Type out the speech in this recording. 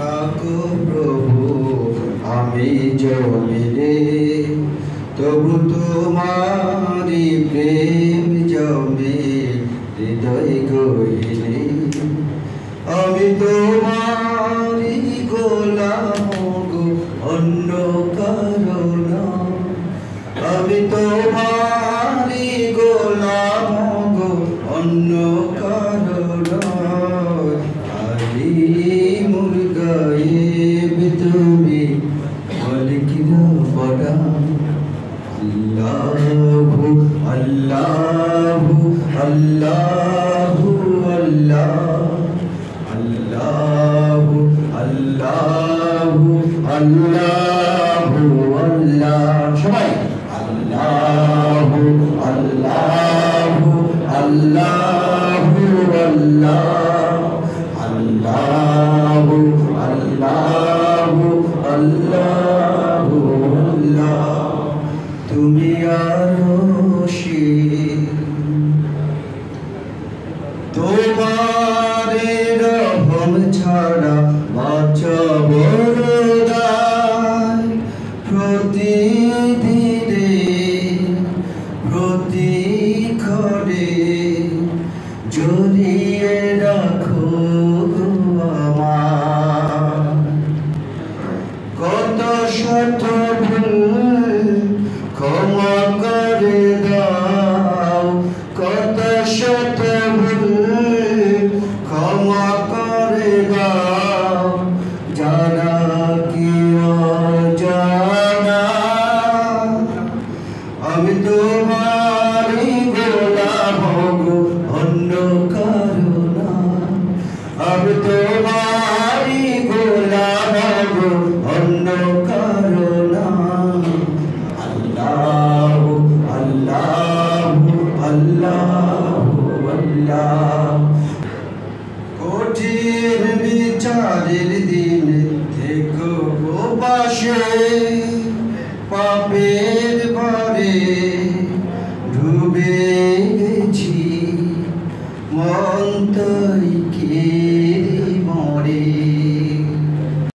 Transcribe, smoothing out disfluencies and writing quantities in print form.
থাকো প্রভু আমি জমিনে, তবু তোমারি প্রেম জমে হৃদয় গহীনে। আমি তোমারি গোলাম গো, অন্য কারো না। আমি তোমারি গোলাম গো, অন্য কারো নয়। আলিমুল গায়েব তুমি, মালিকিরা বড়া। আল্লাহু আল্লাহু আল্লাহু আল্লাহ, আল্লাহু আল্লাহু আল্লাহু আল্লাহ। সবাই আল্লাহু আল্লাহু আল্লাহু আল্লাহ, আল্লাহু আল্লাহু আল্লাহু আল্লাহ। তুমি আরশে, তোমারে রহম ছাড়া বাঁচব দায়। প্রতিদিনে প্রতিক্ষণে জড়িয়ে রাখো আমার। কত শত ভুল ক্ষমা করে দাও, কত শত ভুল ক্ষমা করে দাও। জানা কি অজানা, আমি তোমারি গোলাম গো, অন্য কারো না। আমি তোমারি গোলাম গো, অন্য কারো না। আল্লাহু আল্লাহু আল্লাহু আল্লাহ। কঠিন বিচারের দিন থেকো পাশে, পাপের ভারে ডুবে গেছি।